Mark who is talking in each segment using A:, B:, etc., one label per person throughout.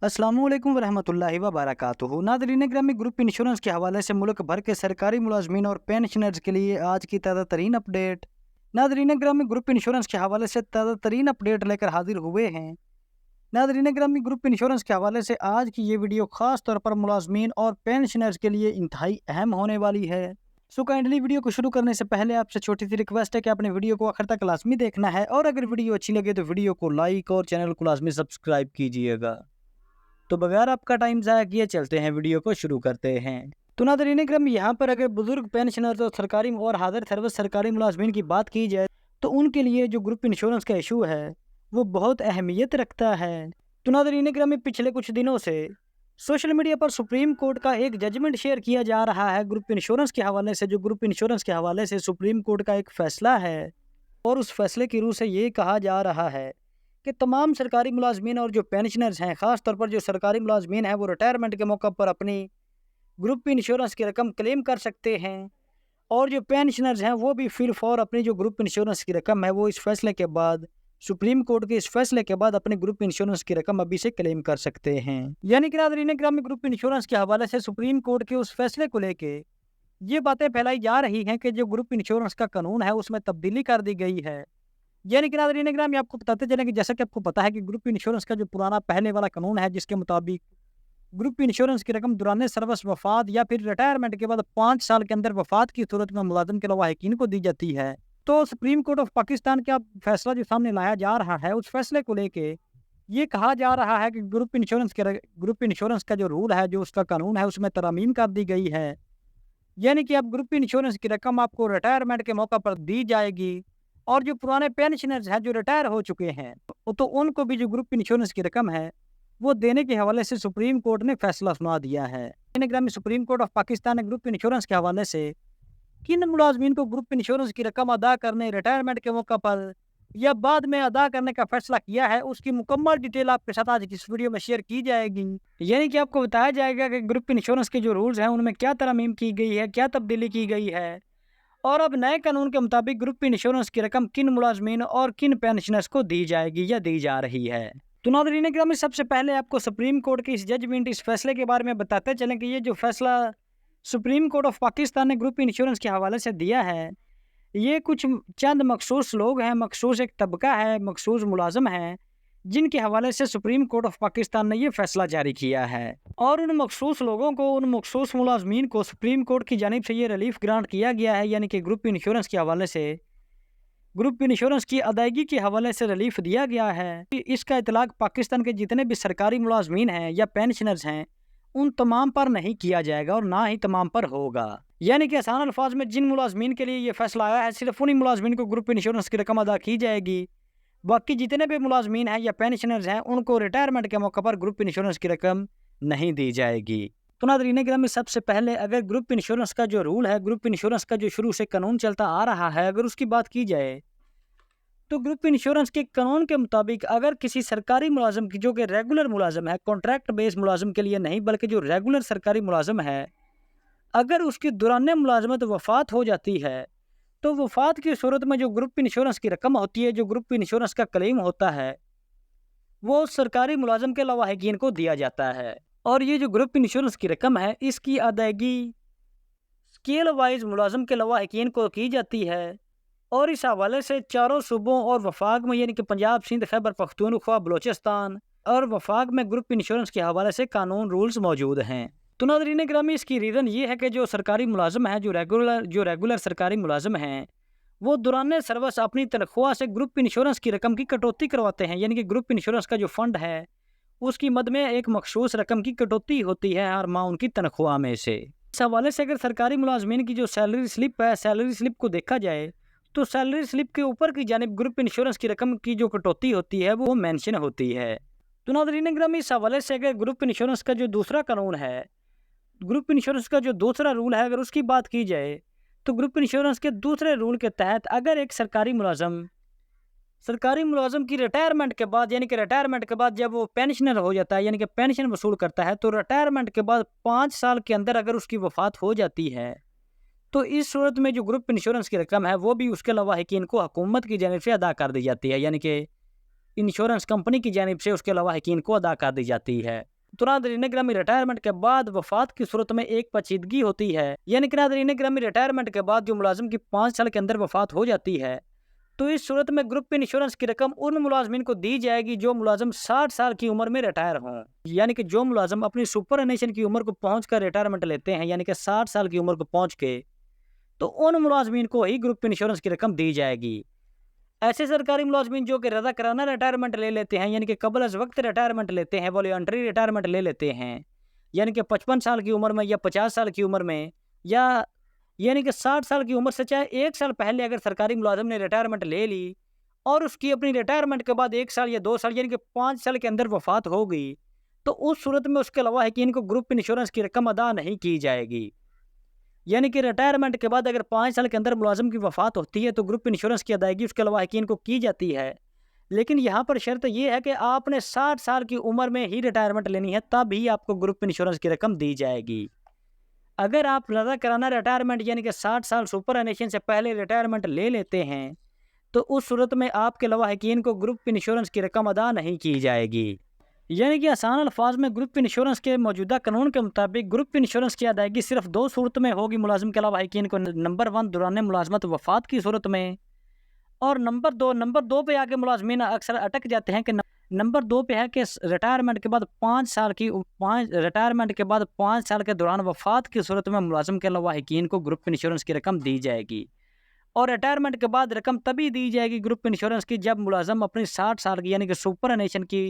A: अस्सलामुअलैकुम वरहमतुल्लाहि वबरकातुहू। नाज़रीन ग्रामी, ग्रुप इंश्योरेंस के हवाले से मुल्क भर के सरकारी मुलाजमीन और पेंशनर्स के लिए आज की ताज़ा तरीन अपडेट। नाज़रीन ग्रामी, ग्रुप इंश्योरेंस के हवाले से ताज़ा तरीन अपडेट लेकर हाजिर हुए हैं। नाज़रीन ग्रामी, ग्रुप इंश्योरेंस के हवाले से आज की ये वीडियो खास तौर पर मुलाजमीन और पेंशनर्स के लिए इंतहाई अहम होने वाली है। सो काइंडली वीडियो को शुरू करने से पहले आपसे छोटी सी रिक्वेस्ट है कि आपने वीडियो को आखिर तक लाजमी देखना है, और अगर वीडियो अच्छी लगे तो वीडियो को लाइक और चैनल को लाजमी सब्सक्राइब कीजिएगा। तो बगैर आपका टाइम ज़ाया किए चलते हैं, वीडियो को शुरू करते हैं। तो नाज़रीन करम, यहाँ पर अगर बुजुर्ग पेंशनर्स और सरकारी और हाजिर सर्विस सरकारी मुलाजमीन की बात की जाए तो उनके लिए जो ग्रुप इंश्योरेंस का इशू है वो बहुत अहमियत रखता है। तो नाज़रीन करम, पिछले कुछ दिनों से सोशल मीडिया पर सुप्रीम कोर्ट का एक जजमेंट शेयर किया जा रहा है ग्रुप इंश्योरेंस के हवाले से। जो ग्रुप इंश्योरेंस के हवाले से सुप्रीम कोर्ट का एक फैसला है, और उस फैसले की रूह से ये कहा जा रहा है कि तमाम सरकारी मुलाजमीन और जो पेंशनर्स हैं, ख़ास तौर पर जो सरकारी मुलाजमीन हैं, वो रिटायरमेंट के मौके पर अपनी ग्रुप इंश्योरेंस की रकम क्लेम कर सकते हैं, और जो पेंशनर्स हैं वो भी फिर फॉर अपनी जो ग्रुप इंश्योरेंस की रकम है वो इस फैसले के बाद, सुप्रीम कोर्ट के इस फैसले के बाद, अपने ग्रुप इंश्योरेंस की रकम अभी से क्लेम कर सकते हैं। यानी कि नाज़रीन ग्रामी, ग्रुप इंश्योरेंस के हवाले से सुप्रीम कोर्ट के उस फैसले को लेके ये बातें फैलाई जा रही हैं कि जो ग्रुप इंश्योरेंस का कानून है उसमें तब्दीली कर दी गई है। यानी कि नाज़रीन ग्रामी, आपको बताते चलें कि जैसा कि आपको पता है कि ग्रुप इंश्योरेंस का जो पुराना पहले वाला कानून है, जिसके मुताबिक ग्रुप इंश्योरेंस की रकम दौरान सर्विस, वफात या फिर रिटायरमेंट के बाद 5 साल के अंदर वफात की सूरत में मुलाजिम के लवाहिकीन को दी जाती है। तो सुप्रीम कोर्ट ऑफ पाकिस्तान का फैसला जो सामने लाया जा रहा है, उस फैसले को लेके ये कहा जा रहा है कि ग्रुप इंश्योरेंस का जो रूल है, जो उसका कानून है, उसमें तरमीम कर दी गई है। यानी कि अब ग्रुप इंश्योरेंस की रकम आपको रिटायरमेंट के मौके पर दी जाएगी, और जो पुराने पेंशनर्स हैं जो रिटायर हो चुके हैं तो उनको भी जो ग्रुप इंश्योरेंस की रकम है वो देने के हवाले से सुप्रीम कोर्ट ने फैसला सुना दिया है। ग्रामी, सुप्रीम कोर्ट ऑफ पाकिस्तान ने ग्रुप इंश्योरेंस के हवाले से किन मुलाजमीन को ग्रुप इंश्योरेंस की रकम अदा करने, रिटायरमेंट के मौके पर या बाद में अदा करने का फैसला किया है, उसकी मुकम्मल डिटेल आपके साथ आज की इस वीडियो में शेयर की जाएगी। यानी कि आपको बताया जाएगा कि ग्रुप इंश्योरेंस के जो रूल्स हैं उनमें क्या तरमीम की गई है, क्या तब्दीली की गई है, और अब नए कानून के मुताबिक ग्रुप इंश्योरेंस की रकम किन मुलाजमीन और किन पेंशनर्स को दी जाएगी या दी जा रही है। तो नाज़रीन ग्रामी, सबसे पहले आपको सुप्रीम कोर्ट की इस जजमेंट, इस फैसले के बारे में बताते चलें कि ये जो फैसला सुप्रीम कोर्ट ऑफ पाकिस्तान ने ग्रुप इंश्योरेंस के हवाले से दिया है, ये कुछ चंद मखसूस लोग हैं, मखसूस एक तबका है, मखसूस मुलाजम हैं, जिनके हवाले से सुप्रीम कोर्ट ऑफ पाकिस्तान ने ये फैसला जारी किया है। और उन मखसूस लोगों को, उन मखसूस मुलाजमीन को सुप्रीम कोर्ट की जानिब से ये रिलीफ ग्रांट किया गया है। यानी कि ग्रुप इंश्योरेंस के हवाले से, ग्रुप इंश्योरेंस की अदायगी के हवाले से रिलीफ दिया गया है कि इसका इतलाक पाकिस्तान के जितने भी सरकारी मुलाजमीन हैं या पेंशनर्स हैं उन तमाम पर नहीं किया जाएगा, और ना ही तमाम पर होगा। यानी कि आसान अल्फाज में, जिन मुलाजमीन के लिए ये फैसला आया है, सिर्फ उन्हीं मुलाजमीन को ग्रुप इंश्योरेंस की रकम अदा की जाएगी। बाकी जितने भी मुलाजमीन हैं या पेंशनर्स हैं उनको रिटायरमेंट के मौके पर ग्रुप इंश्योरेंस की रकम नहीं दी जाएगी। तो नाज़रीन ग्रामी, सबसे पहले अगर ग्रुप इंश्योरेंस का जो रूल है, ग्रुप इंश्योरेंस का जो शुरू से कानून चलता आ रहा है, अगर उसकी बात की जाए तो ग्रुप इंश्योरेंस के कानून के मुताबिक अगर किसी सरकारी मुलाजम की, जो कि रेगुलर मुलाजम है, कॉन्ट्रैक्ट बेस्ड मुलाजम के लिए नहीं बल्कि जो रेगुलर सरकारी मुलाजम है, अगर उसकी दौरान मुलाजमत वफात हो जाती है तो वफात की सूरत में जो ग्रुप इंश्योरेंस की रकम होती है, जो ग्रुप इंश्योरेंस का क्लेम होता है, वो सरकारी मुलाजम के लवाहिकीन को दिया जाता है। और ये जो ग्रुप इंश्योरेंस की रकम है, इसकी अदायगी स्केल वाइज मुलाजम के लवाहिकीन को की जाती है। और इस हवाले से चारों सूबों और वफाक में, यानी कि पंजाब, सिंध, खैबर पख्तूनख्वा, बलोचिस्तान और वफाक में ग्रुप इंश्योरेंस के हवाले से कानून रूल्स मौजूद हैं। तो नाज़रीन ग्रामी, इसकी रीज़न ये है कि जो सरकारी मुलाजम है, जो रेगुलर सरकारी मुलाजम हैं, वो दौरान सर्विस अपनी तनख्वाह से ग्रुप इंश्योरेंस की रकम की कटौती करवाते हैं। यानी कि ग्रुप इंश्योरेंस का जो फंड है उसकी मद में एक मखसूस रकम की कटौती होती है हर माह उनकी तनख्वाह में से। इस हवाले से अगर सरकारी मुलाजमीन की जो सैलरी स्लिप है, सैलरी स्लिप को देखा जाए तो सैलरी स्लिप के ऊपर की जानिब ग्रुप इंश्योरेंस की रकम की जो कटौती होती है वो मेंशन होती है। तो नाज़रीन ग्रामी, इस हवाले से अगर ग्रुप इंश्योरेंस का जो दूसरा कानून है, ग्रुप इंश्योरेंस का जो दूसरा रूल है, अगर उसकी बात की जाए तो ग्रुप इंश्योरेंस के दूसरे रूल के तहत अगर एक सरकारी मुलाजम की रिटायरमेंट के बाद, यानी कि रिटायरमेंट के बाद जब वो पेंशनर हो जाता है, यानी कि पेंशन वसूल करता है, तो रिटायरमेंट के बाद 5 साल के अंदर अगर उसकी वफात हो जाती है तो इस सूरत में जो ग्रुप इंश्योरेंस की रकम है वो भी उसके लवाहिकीन को हुकूमत की जानिब से अदा कर दी जाती है। यानी कि इंश्योरेंस कंपनी की जानिब से उसके लवाहिकीन को अदा कर दी जाती है। तो नाज़रीन गिरामी रिटायरमेंट के बाद वफात की सूरत में एक पेचीदगी होती है, यानी कि नाज़रीन गिरामी रिटायरमेंट के बाद जो मुलाजिम की 5 साल के अंदर वफात हो जाती है, तो इस सूरत में ग्रुप इंश्योरेंस की रकम उन मुलाजमीन को दी जाएगी जो मुलाजिम 60 साल की उम्र में रिटायर हों। यानी कि जो मुलाजिम अपनी सुपर एनुएशन की उम्र को पहुँच कर रिटायरमेंट लेते हैं, यानी कि 60 साल की उम्र को पहुँच के, तो उन मुलाजमीन को ही ग्रुप इंश्योरेंस की रकम दी जाएगी। ऐसे सरकारी मुलाजमीन जो कि रज़ा कराना रिटायरमेंट ले लेते हैं, यानी कि कबल अज़ वक्त रिटायरमेंट लेते हैं, वॉलंटरी रिटायरमेंट ले लेते हैं, यानी कि 55 साल की उम्र में या 50 साल की उम्र में, या यानी कि 60 साल की उम्र से चाहे 1 साल पहले अगर सरकारी मुलाजिम ने रिटायरमेंट ले ली और उसकी अपनी रिटायरमेंट के बाद 1 साल या 2 साल यानी कि 5 साल के अंदर वफात हो गई, तो उस सूरत में उसके अलावा है कि इनको ग्रुप इंश्योरेंस की रकम अदा नहीं की जाएगी। यानी कि रिटायरमेंट के बाद अगर 5 साल के अंदर मुलाजिम की वफात होती है तो ग्रुप इंश्योरेंस की अदायगी उसके अलावा है कि इनको की जाती है। लेकिन यहाँ पर शर्त यह है कि आपने 60 साल की उम्र में ही रिटायरमेंट लेनी है, तब ही आपको ग्रुप इंश्योरेंस की रकम दी जाएगी। अगर आप रज़ा कराना रिटायरमेंट यानी कि 60 साल सुपर एनुएशन से पहले रिटायरमेंट ले लेते हैं, तो उस सूरत में आपके लवाहिकीन को ग्रुप इंश्योरेंस की रकम अदा नहीं की जाएगी। यानी कि आसान अल्फाज में ग्रुप इंश्योरेंस के मौजूदा कानून के मुताबिक ग्रुप इंश्योरेंस की अदायगी सिर्फ 2 सूरत में होगी मुलाजिम के लवाहिकीन को। नंबर 1 दौरान मुलाजमत वफात की सूरत में, और नंबर दो पे आके मुलाजमीन अक्सर अटक जाते हैं कि नंबर 2 पे है कि रिटायरमेंट के बाद 5 साल के दौरान वफात की सूरत में मुलाजिम के लवाहिकीन को ग्रुप इंश्योरेंस की रकम दी जाएगी। और रिटायरमेंट के बाद रकम तभी दी जाएगी ग्रुप इंश्योरेंस की जब मुलाजिम अपनी 60 साल की यानी कि सुपर एनुएशन की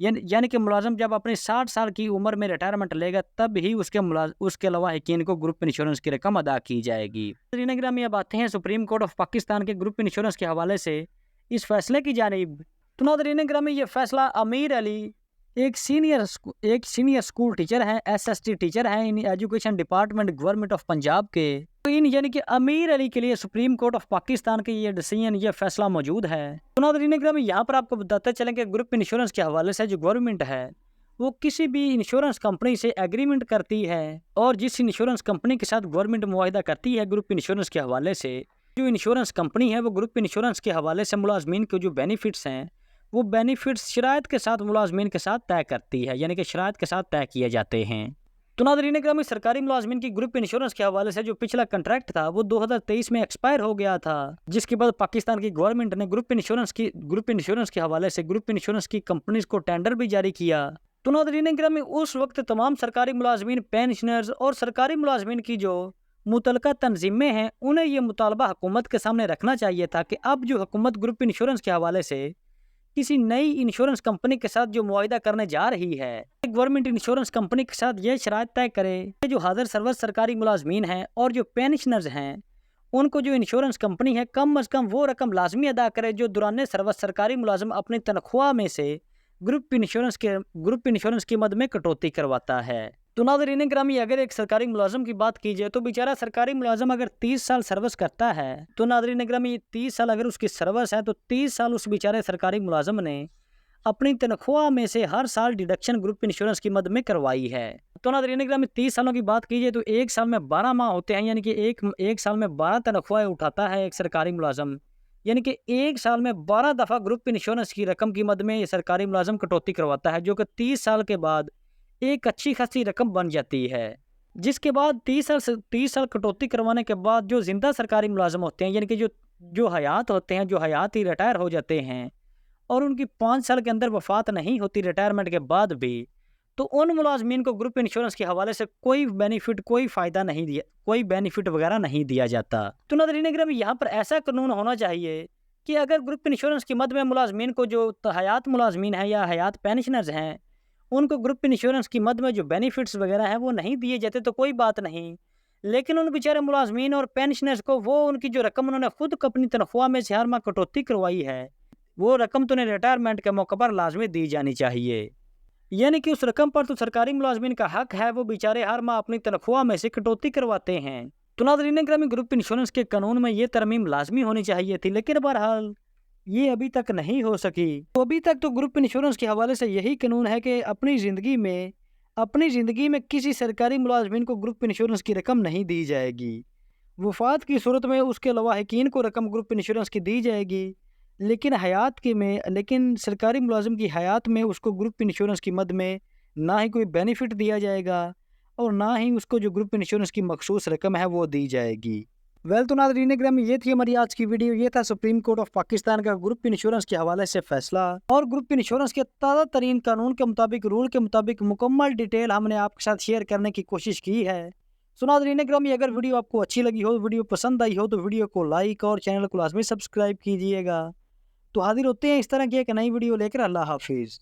A: यानी कि मुलाजिम जब अपनी 60 साल की उम्र में रिटायरमेंट लेगा, तब ही उसके लवाहिकीन को ग्रुप इंश्योरेंस की रकम अदा की जाएगी। ग्रामी अब आते हैं सुप्रीम कोर्ट ऑफ पाकिस्तान के ग्रुप इंश्योरेंस के हवाले से इस फैसले की जानिब। तो नाज़रीन ग्रामी ये फैसला अमीर अली एक सीनियर स्कूल टीचर हैं, SST टीचर हैं in education department government of Punjab के। तो इन यानी कि अमीर अली के लिए सुप्रीम कोर्ट ऑफ पाकिस्तान के ये डिसीजन ये फैसला मौजूद है। तो नाज़रीन ग्रामी यहाँ पर आपको बताते चलें कि ग्रुप इंश्योरेंस के हवाले से जो गवर्नमेंट है वो किसी भी इंश्योरेंस कंपनी से एग्रीमेंट करती है, और जिस इंश्योरेंस कंपनी के साथ गवर्नमेंट मुआहिदा करती है ग्रुप इंश्योरेंस के हवाले से, जो इंश्योरेंस कंपनी है वो ग्रुप इंश्योरेंस के हवाले से मुलाजमीन के जो बेनिफिट्स हैं वो बेनिफिट्स शराइत के साथ मुलाजमीन के साथ तय करती है, यानी कि शराइत के साथ तय किए जाते हैं। तो नाज़रीन ग्रामी सरकारी मुलाजमीन की ग्रुप इंश्योरेंस के हवाले से जो पिछला कॉन्ट्रैक्ट था वो 2023 में एक्सपायर हो गया था, जिसके बाद पाकिस्तान की गवर्नमेंट ने ग्रुप इंश्योरेंस के हवाले से ग्रुप इंश्योरेंस की कंपनीज को टेंडर भी जारी किया। तो नाज़रीन ग्रामी उस वक्त तमाम सरकारी मुलाजमीन, पेंशनर्स और सरकारी मुलाजमीन की जो मुतलका तंजीमें हैं उन्हें ये मुतालबा हुकूमत के सामने रखना चाहिए था कि अब जो हुकूमत ग्रुप इंश्योरेंस के हवाले से किसी नई इंश्योरेंस कंपनी के साथ जो मुआहिदा करने जा रही है, गवर्नमेंट इंश्योरेंस कंपनी के साथ ये शराइत तय करे कि जो हाजिर सर्विस सरकारी मुलाजमीन हैं और जो पेंशनर्स हैं उनको जो इंश्योरेंस कंपनी है कम अज़ कम वो रकम लाजमी अदा करे जो दौरान सर्विस सरकारी मुलाजिम अपनी तनख्वाह में से ग्रुप इंश्योरेंस की मद में कटौती करवाता है। तो नाज़रीन ग्रामी अगर एक सरकारी मुलाजिम की बात की जाए तो बेचारा सरकारी मुलाजिम अगर 30 साल सर्विस करता है, तो नाज़रीन ग्रामी 30 साल अगर उसकी सर्विस है तो 30 साल उस बेचारे सरकारी मुलाजिम ने अपनी तनख्वाह में से हर साल डिडक्शन ग्रुप इंश्योरेंस की मद में करवाई है। तो नाज़रीन ग्रामी 30 सालों की बात की जाए तो एक साल में 12 माह होते हैं, यानी कि एक साल में 12 तनख्वाहें उठाता है एक सरकारी मुलाजिम, यानी कि एक साल में 12 दफ़ा ग्रुप इंश्योरेंस की रकम की मद में ये सरकारी मुलाजिम कटौती करवाता है, जो कि 30 साल के बाद एक अच्छी खासी रकम बन जाती है। जिसके बाद 30 साल कटौती करवाने के बाद जो जिंदा सरकारी मुलाजिम होते हैं, यानी कि जो हयात होते हैं, जो हयात ही रिटायर हो जाते हैं और उनकी 5 साल के अंदर वफात नहीं होती रिटायरमेंट के बाद भी, तो उन मुलाजमीन को ग्रुप इंश्योरेंस के हवाले से कोई बेनिफिट वगैरह नहीं दिया जाता। तो नाज़रीन ग्रामी यहाँ पर ऐसा कानून होना चाहिए कि अगर ग्रुप इंश्योरेंस की मद में मुलाजमीन को जो हयात मुलाजमीन हैं या हयात पेंशनर्स हैं उनको ग्रुप इंश्योरेंस की मद में जो बेनिफिट्स वगैरह हैं वो नहीं दिए जाते तो कोई बात नहीं, लेकिन उन बेचारे मुलाजमीन और पेंशनर्स को वो उनकी जो रकम उन्होंने खुद अपनी तनख्वाह में से हर माह कटौती करवाई है वो रकम तो उन्हें रिटायरमेंट के मौके पर लाजमी दी जानी चाहिए। यानी कि उस रकम पर तो सरकारी मुलाजमीन का हक है, वो बेचारे हर माह अपनी तनख्वाह में से कटौती करवाते हैं। तो नाज़रीन ग्रामी ग्रुप इंश्योरेंस के कानून में ये तरमीम लाजमी होनी चाहिए थी, लेकिन बहरहाल ये अभी तक नहीं हो सकी। तो अभी तक तो ग्रुप इंश्योरेंस के हवाले से यही कानून है कि अपनी ज़िंदगी में किसी सरकारी मुलाजमीन को ग्रुप इंश्योरेंस की रकम नहीं दी जाएगी। वफात की सूरत में उसके लवाहिकीन को रकम ग्रुप इंश्योरेंस की दी जाएगी, लेकिन सरकारी मुलाजिम की हयात में उसको ग्रुप इंश्योरेंस की मद में ना ही कोई बेनिफिट दिया जाएगा और ना ही उसको जो ग्रुप इंश्योरेंस की मखसूस रकम है वो दी जाएगी। वेल तो नाज़रीन ग्रामी, ये थी हमारी आज की वीडियो। ये था सुप्रीम कोर्ट ऑफ पाकिस्तान का ग्रुप इंश्योरेंस के हवाले से फैसला और ग्रुप इंश्योरेंस के ताज़ा तरीन कानून के मुताबिक, रूल के मुताबिक मुकम्मल डिटेल हमने आपके साथ शेयर करने की कोशिश की है। सो नाज़रीन ग्रामी, अगर वीडियो आपको अच्छी लगी हो, वीडियो पसंद आई हो, तो वीडियो को लाइक और चैनल को लाजमी सब्सक्राइब कीजिएगा। तो हाजिर होते हैं इस तरह की एक नई वीडियो लेकर। अल्लाह हाफिज़।